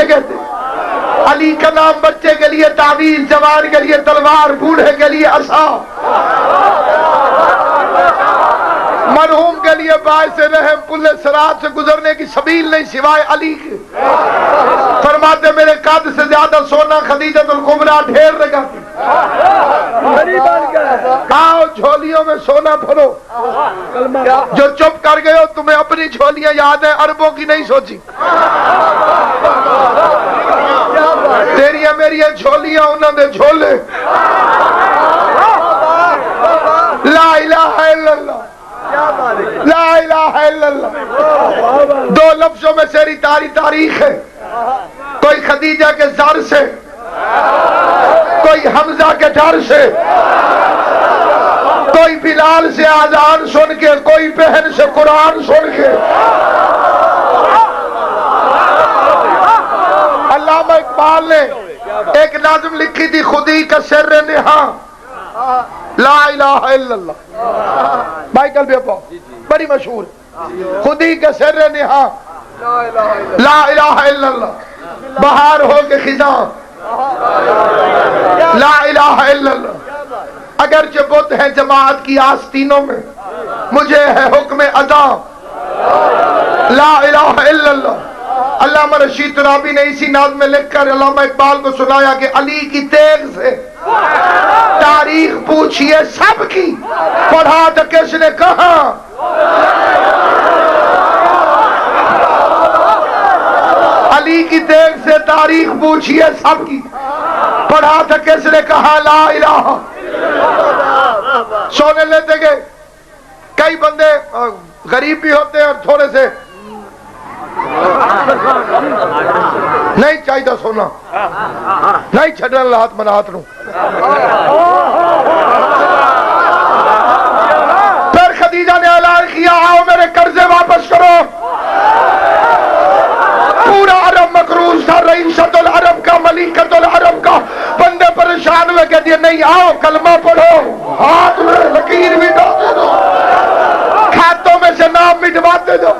کسے کہتے ہیں؟ علی کا نام بچے کے لیے تعویذ، جوان کے لیے تلوار، بوڑھے کے لیے عصا، مرحوم کے لیے باعث رحم، پل صراط سے گزرنے کی سبیل نہیں سوائے علی کے۔ فرماتے میرے قد سے زیادہ سونا خدیجہ الکبریٰ ڈھیر لگاتی، آؤ جھولیوں میں سونا بھرو۔ جو چپ کر گئے ہو تمہیں اپنی جھولیاں یاد ہیں، عربوں کی نہیں سوچی۔ تیری میری جھولیاں انہوں نے جھولے۔ لا الہ الا اللہ، لا الہ الا اللہ۔ دو لفظوں میں سیری تاریخ ہے، کوئی خدیجہ کے زر سے، کوئی حمزہ کے ڈر سے، کوئی بلال سے آذان سن کے، کوئی بہن سے قرآن سن کے۔ علامہ اقبال نے ایک نظم لکھی تھی، خودی کا سر نہاں لا الہ الا اللہ، مائیکل بیپو، بڑی مشہور، خودی کا سر نہاں لا الہ الا اللہ، بہار ہو کے خزاں لا الہ الا اللہ۔ اگرچہ بت ہے جماعت کی آستینوں میں، مجھے ہے حکم ادا لا الہ الا اللہ۔ علامہ رشید ترابی نے اسی نظم میں لکھ کر علامہ اقبال کو سنایا کہ علی کی تیغ سے تاریخ پوچھئے سب کی، پڑھا تو کس نے کہا۔ علی کی تیغ سے تاریخ پوچھئے سب کی، پڑھا تو کس نے کہا لا الہ۔ سونے لیتے گئے، کئی بندے غریب بھی ہوتے ہیں اور تھوڑے سے نہیں چاہیے سونا، نہیں چھڑن لہات منات نو۔ پھر خدیجہ نے اعلان کیا آؤ میرے قرضے واپس کرو۔ پورا عرب مقروض تھا، رئیسۃ العرب کا، ملکۃ العرب کا، بندے پریشان ہوئے کہہ دیا نہیں آؤ کلمہ پڑھو، ہاتھ میں لکیر مٹاتے دو، کھاتوں میں سے نام مٹواتے دو۔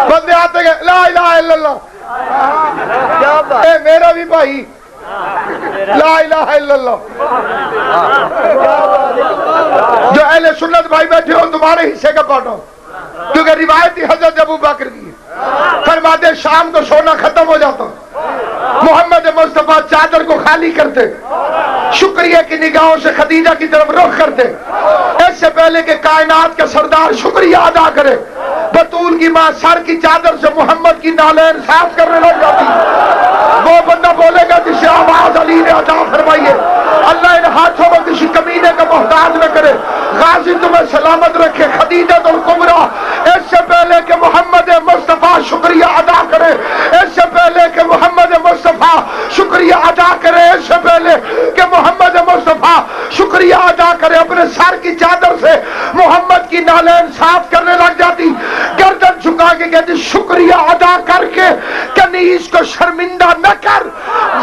بندے آتے گئے لا الہ الا اللہ، اے میرا بھی بھائی لا الہ الا اللہ۔ جو اہل سنت بھائی بیٹھے ہو تمہارے حصے کا پڑھو، کیونکہ روایتی حضرت ابو بکر کی فرماتے شام کو سونا ختم ہو جاتا، محمد مصطفیٰ چادر کو خالی کرتے، شکریہ کی نگاہوں سے خدیجہ کی طرف رخ کرتے، اس سے پہلے کہ کائنات کا سردار شکریہ ادا کرے، بطول کی ماں سر کی چادر سے محمد کی نالین صاف کرنے لگ جاتی۔ وہ بندہ بولے گا جسے آواز علی نے عطا فرمائی ہے، اللہ ان ہاتھوں میں کسی کمینے کا محتاج نہ کرے، غازی تمہیں سلامت رکھے۔ خدیجہ الکبریٰ اس سے پہلے کہ محمد مصطفیٰ شکریہ ادا کرے، اس سے پہلے کہ محمد مصطفیٰ شکریہ ادا کرے، اس سے پہلے کہ محمد مصطفیٰ شکریہ ادا کرے، اپنے سر کی چادر سے محمد کی نالین صاف کرنے لگ جاتی، گردن جھکا کے کہتی شکریہ ادا کر کے کنیز کو شرمندہ نہ کر،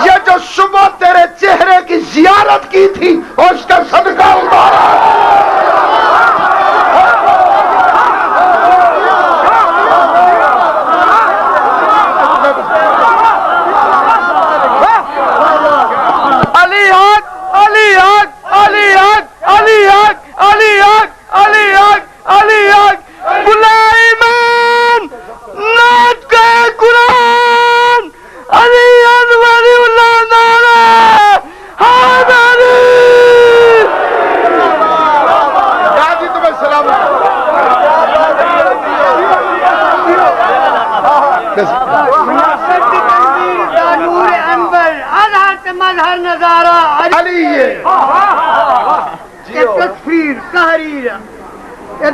یہ جو صبح تیرے چہرے کی زیارت کی تھی اس کا صدقہ اتارا۔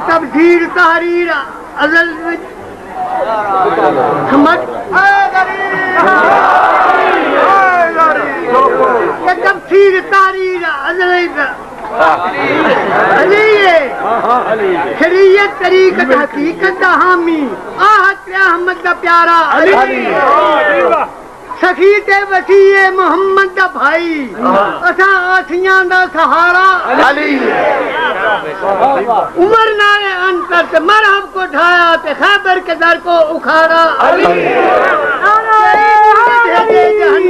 تبدیل تحریر ازل تفسیر تحریر ازل شریعت طریقت حقیقت دا حامی آہت احمد دا پیارا سخی تے وسیع محمد دا بھائی اساں آسیاں دا سہارا عمر نائے انتر تے مرحب کو ڈھایا تے خیبر کے در کو اکھاڑا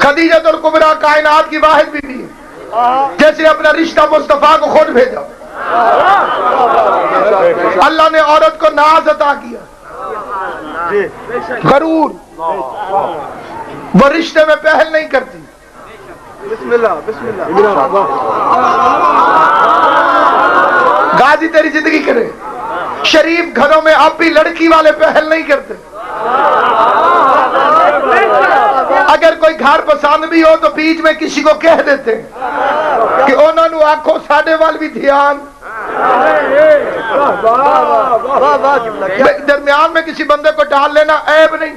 خدیجہ الکبریٰ کائنات کی واحد بیوی ہے جیسے اپنا رشتہ مصطفیٰ کو خود بھیجا. اللہ نے عورت کو ناز عطا کیا, غرور, وہ رشتے میں پہل نہیں کرتی. بسم اللہ بسم اللہ. غازی تیری زندگی کرے. شریف گھروں میں اب بھی لڑکی والے پہل نہیں کرتے. اگر کوئی گھر پسند بھی ہو تو بیچ میں کسی کو کہہ دیتے کہ انہوں نے آنکھوں ساڑھے وال بھی دھیان. درمیان میں کسی بندے کو ڈال لینا عیب نہیں.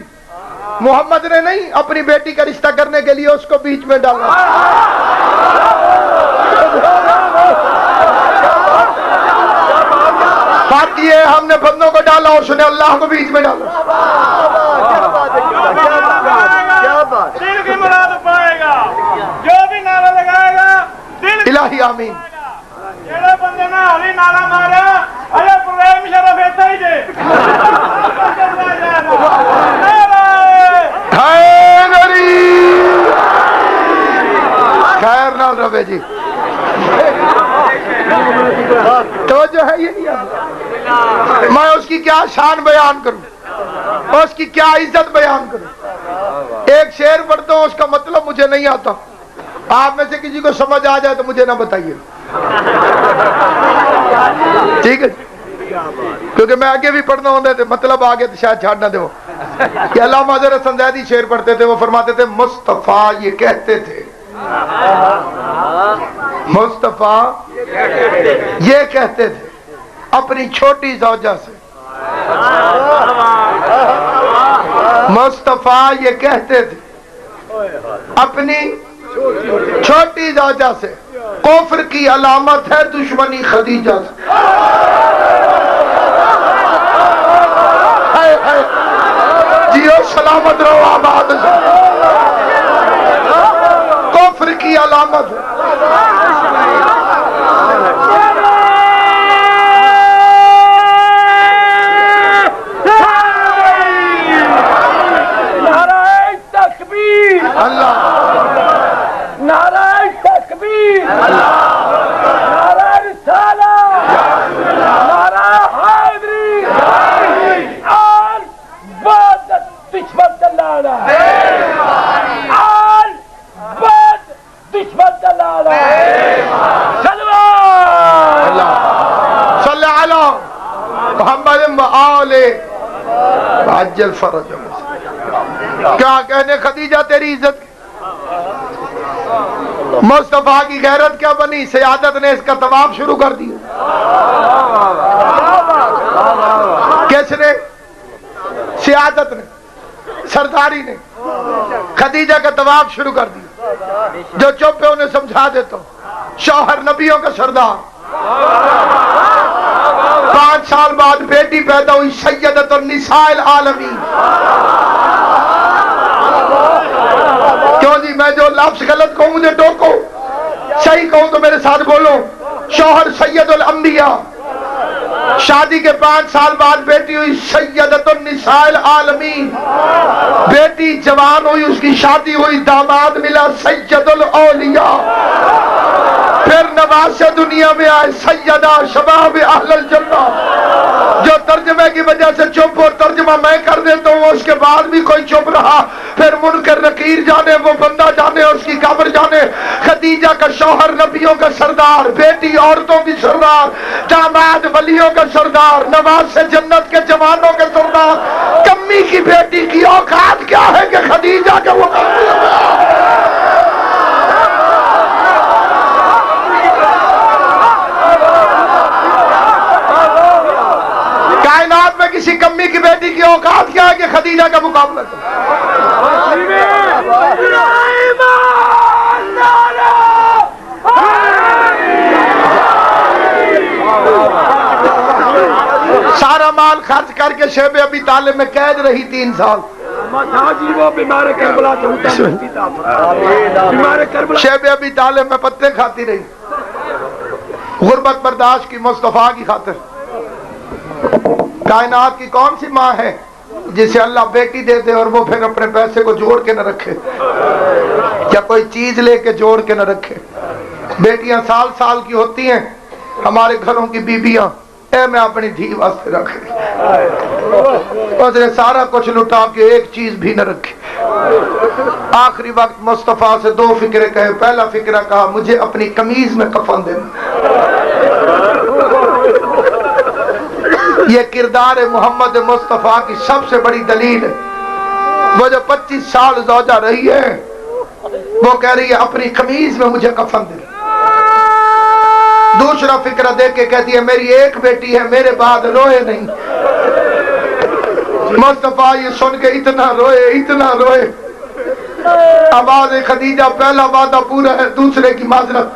محمد نے نہیں اپنی بیٹی کا رشتہ کرنے کے لیے اس کو بیچ میں ڈالا. بات یہ ہم نے بندوں کو ڈالا اور اس نے اللہ کو بیچ میں ڈالا. دل کی مراد پائے گا جو بھی نعرہ لگائے گا. الہی آمین. جڑے بندے نے علی نعرہ مارا ارے پروگرام شرف ایسا ہی دے. خیر نہ روے جی تو جو ہے یہ نہیں. میں اس کی کیا شان بیان کروں, اس کی کیا عزت بیان کروں. ایک شعر پڑھتا ہوں, اس کا مطلب مجھے نہیں آتا. آپ میں سے کسی کو سمجھ آ جائے تو مجھے نہ بتائیے, ٹھیک ہے؟ کیونکہ میں آگے بھی پڑھنا ہوتا تھے, مطلب آگے تو شاید چھاڑ نہ دے. وہ کہ علامہ حضرت سنجادی شعر پڑھتے تھے, وہ فرماتے تھے مصطفیٰ یہ کہتے تھے, مصطفیٰ یہ کہتے تھے اپنی چھوٹی زوجہ سے, مصطفیٰ یہ کہتے تھے اپنی چھوٹی زوجہ سے کفر کی علامت ہے دشمنی خدیجہ سے. جیو سلامت رہو آباد سے. کفر کی علامت ہے. اللہ نعرہ تکبیر, نعرہ رسالت, نعرہ حیدری, آل باد دشمن دلالہ, آل باد دشمن دلالہ. صلی علی محمد و آل عجل فرجہ. کیا کہنے خدیجہ تیری عزت. مصطفیٰ کی غیرت کیا بنی, سیادت نے اس کا طواف شروع کر دیا. کس نے؟ سیادت نے, سرداری نے خدیجہ کا طواف شروع کر دیا. جو چپ ہے انہیں سمجھا دیتا ہوں, شوہر نبیوں کا سردار. 5 سال بعد بیٹی پیدا ہوئی سیدۃ النساء العالمین. کیوں جی میں جو لفظ غلط کہوں مجھے ٹوکو, صحیح کہوں تو میرے ساتھ بولو. شوہر سید الانبیاء, شادی کے 5 سال بعد بیٹی ہوئی سیدۃ النساء العالمین. بیٹی جوان ہوئی, اس کی شادی ہوئی, داماد ملا سید الاولیاء. پھر نواز دنیا میں آئے سیدہ شباب اہل الجنہ. جو ترجمے کی وجہ سے چپ اور ترجمہ میں کر دیتا ہوں, اس کے بعد بھی کوئی چپ رہا. پھر منکر نکیر جانے, وہ بندہ جانے اور اس کی قبر جانے. خدیجہ کا شوہر نبیوں کا سردار, بیٹی عورتوں کی سردار, داماد ولیوں کا سردار, نواز سے جنت کے جوانوں کے سردار. کمی کی بیٹی کی اوقات کیا ہے کہ خدیجہ کے مقابلے میں کائنات میں کسی کمی کی بیٹی کی اوقات کیا ہے کہ خدیجہ کا مقابلہ کرے. سارا مال خرچ کر کے شیب ابی طالب میں قید رہی 3 سال. شیب ابی طالب میں پتے کھاتی رہی, غربت برداشت کی مصطفیٰ کی خاطر. کائنات کی کون سی ماں ہے جسے اللہ بیٹی دے دے اور وہ پھر اپنے پیسے کو جوڑ کے نہ رکھے یا کوئی چیز لے کے جوڑ کے نہ رکھے. بیٹیاں سال سال کی ہوتی ہیں, ہمارے گھروں کی بیبیاں اے میں اپنی دھی واسطے رکھ اس نے سارا کچھ لٹا کے ایک چیز بھی نہ رکھی. آخری وقت مصطفیٰ سے 2 فکرے کہے. پہلا فکرہ کہا مجھے اپنی قمیض میں کفن دینا. یہ کردار محمد مصطفیٰ کی سب سے بڑی دلیل ہے. وہ جو 25 سال زوجہ رہی ہے وہ کہہ رہی ہے اپنی قمیض میں مجھے کفن دے. دوسرا فکرہ دے کے کہتی ہے میری ایک بیٹی ہے, میرے بعد روئے نہیں. مصطفیٰ یہ سن کے اتنا روئے. آواز خدیجہ پہلا وعدہ پورا ہے, دوسرے کی معذرت.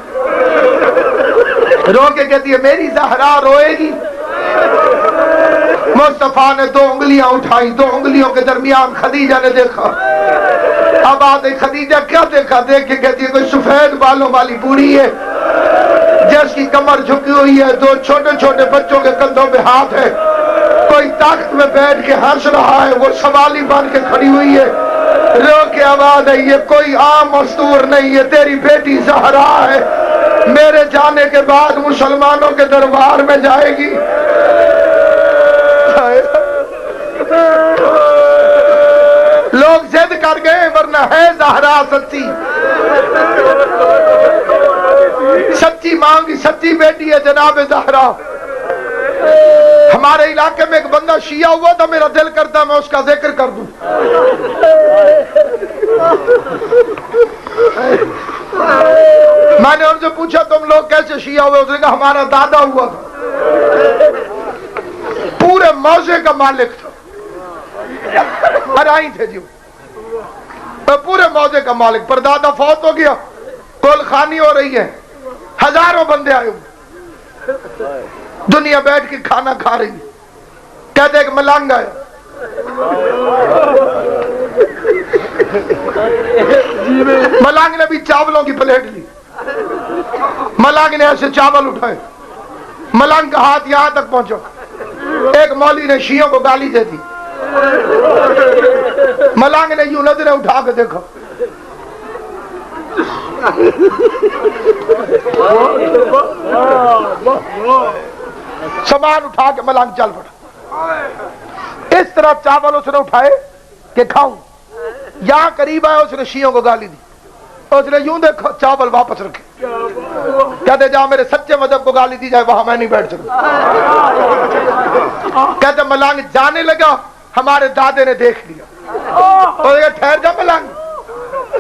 رو کے کہتی ہے میری زہرا روئے گی. مصطفیٰ نے 2 انگلیاں اٹھائی, 2 انگلیوں کے درمیان خدیجہ نے دیکھا. اب آتے خدیجہ کیا دیکھا؟ دیکھ کے کہتی ہے کوئی سفید بالوں والی بوڑھی ہے جس کی کمر جھکی ہوئی ہے, 2 چھوٹے چھوٹے بچوں کے کندھوں پہ ہاتھ ہے, کوئی تخت میں بیٹھ کے ہنس رہا ہے, وہ سوالی بن کے کھڑی ہوئی ہے. رو کے آواز ہے یہ کوئی عام مستور نہیں ہے, تیری بیٹی زہرا ہے, میرے جانے کے بعد مسلمانوں کے دربار میں جائے گی. لوگ ضد کر گئے ورنہ ہے زہرا سچی, سچی ماں کی سچی بیٹی ہے جناب زہرا. ہمارے علاقے میں ایک بندہ شیعہ ہوا تھا, میرا دل کرتا میں اس کا ذکر کر دوں. میں نے ان سے پوچھا تم لوگ کیسے شیعہ ہوئے؟ اس نے کہا ہمارا دادا ہوا تھا, پورے موضع کا مالک تھا, ہرائی تھے جی, پورے موضع کا مالک. پر دادا فوت ہو گیا, کل خانی ہو رہی ہے, ہزاروں بندے آئے ہوئے, دنیا بیٹھ کے کھانا کھا رہی ہے. کہتے ایک ملنگ آیا, ملنگ نے بھی چاولوں کی پلیٹ لی. ملنگ نے ایسے چاول اٹھائے, ملنگ کا ہاتھ یہاں تک پہنچا. ایک مولوی نے شیعوں کو گالی دے دی. ملنگ نے یوں نظریں اٹھا کے دیکھا, سامان اٹھا کے ملنگ چل پڑا. اس طرح چاول اس نے اٹھائے کہ کھاؤں, یہاں قریب آیا اس نے شیعوں کو گالی دی. اس نے یوں دیکھا, چاول واپس رکھے. کہتے جہاں میرے سچے مذہب کو گالی دی جائے وہاں میں نہیں بیٹھ سکتا. کہتے ملنگ جانے لگا, ہمارے دادے نے دیکھ لیا. تو ٹھہر جا ملنگ,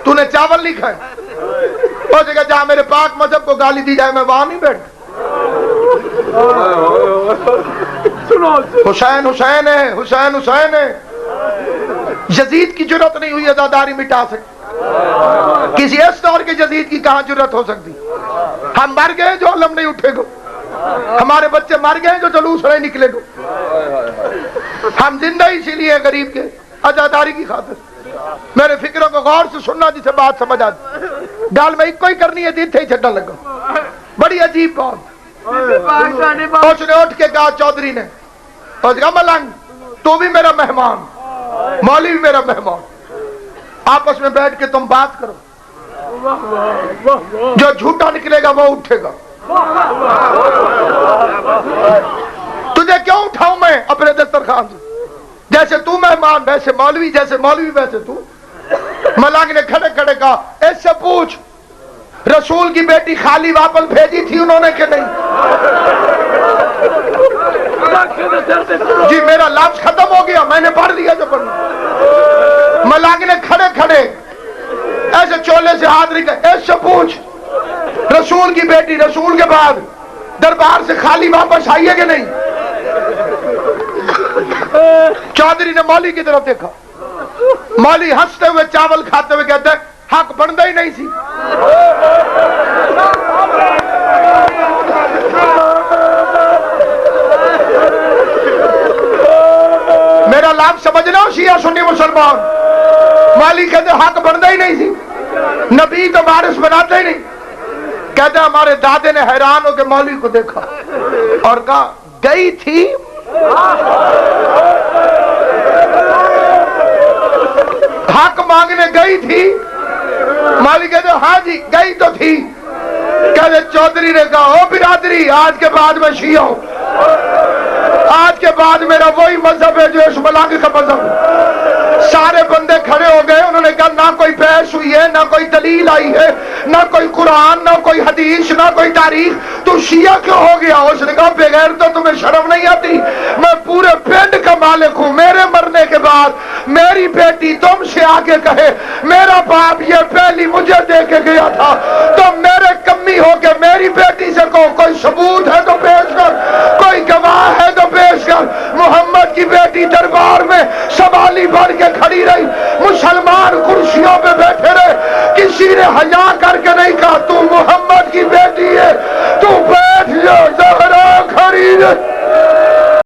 تو نے چاول نہیں کھائے. اس جگہ جہاں میرے پاک مذہب کو گالی دی جائے میں وہاں نہیں بیٹھ. حسین حسین ہے, حسین حسین ہے. یزید کی جرت نہیں ہوئی عزاداری مٹا سکتی. کسی اس دور کے یزید کی کہاں جرت ہو سکتی؟ ہم مر گئے جو علم نہیں اٹھے گا, ہمارے بچے مر گئے جو جلوس نہیں نکلے گا. ہم زندہ اسی لیے غریب کے عزاداری کی خاطر. میرے فکروں کو غور سے سننا جسے بات سمجھ آتی. گال میں ایک کوئی کرنی ہے تھی چھٹا لگا. بڑی عجیب بات. اس نے اٹھ کے کہا چودھری نے, اس نے کہا ملنگ تو بھی میرا مہمان, مولوی بھی میرا مہمان, آپس میں بیٹھ کے تم بات کرو, جو جھوٹا نکلے گا وہ اٹھے گا. تجھے کیوں اٹھاؤں میں اپنے دسترخوان سے؟ جیسے تو مہمان ویسے مولوی, جیسے مولوی ویسے تو. ملنگ نے کھڑے کھڑے کہا اس سے پوچھ رسول کی بیٹی خالی واپس بھیجی تھی انہوں نے کہ نہیں؟ جی میرا لفظ ختم ہو گیا, میں نے پڑھ لیا جو پڑھنا. ملنگ نے کھڑے کھڑے ایسے چولے سے ہاتھ رکھے, اس سے پوچھ رسول کی بیٹی رسول کے بعد دربار سے خالی واپس آئی ہے کہ نہیں؟ چودھری نے مولوی کی طرف دیکھا. مولوی ہنستے ہوئے چاول کھاتے ہوئے کہتے حق بنتا ہی نہیں سی. میرا لفظ سمجھنا شیعہ سنی مسلمان. مولوی کہتے حق بنتا ہی نہیں سی, نبی تو وارث بناتے ہی نہیں. کہتے ہمارے دادے نے حیران ہو کے مولوی کو دیکھا اور کہا گئی تھی حق مانگنے گئی تھی؟ مالی کہتے ہاں جی گئی تو تھی. کہتے چودھری نے کہا او برادری آج کے بعد میں شیعہ ہوں, آج کے بعد میرا وہی مذہب ہے جو اس ملنگ کا مذہب ہے. سارے بندے کھڑے ہو گئے, انہوں نے کہا نہ کوئی بحث ہوئی ہے, نہ کوئی دلیل آئی ہے, نہ کوئی قرآن, نہ کوئی حدیث, نہ کوئی تاریخ, تو شیعہ کیوں ہو گیا؟ اس نے کہا بغیر تو تمہیں شرم نہیں آتی؟ میں پورے پنڈ کا مالک ہوں, میرے مرنے کے بعد میری بیٹی تم سے آگے کہے میرا باپ یہ پہلی مجھے دے کے گیا تھا, تو میرے کمی ہو کے میری بیٹی سے کہو کوئی ثبوت ہے تو پیش کر, کوئی گواہ ہے تو پیش کر. محمد کی بیٹی دربار میں سوالی بن کے کھڑی رہی, مسلمان کرسیوں پہ بیٹھے رہے, کسی نے حیا کر کے نہیں کہا تو محمد کی بیٹی ہے, تو بیٹھ جا زہرا کھڑی رہے.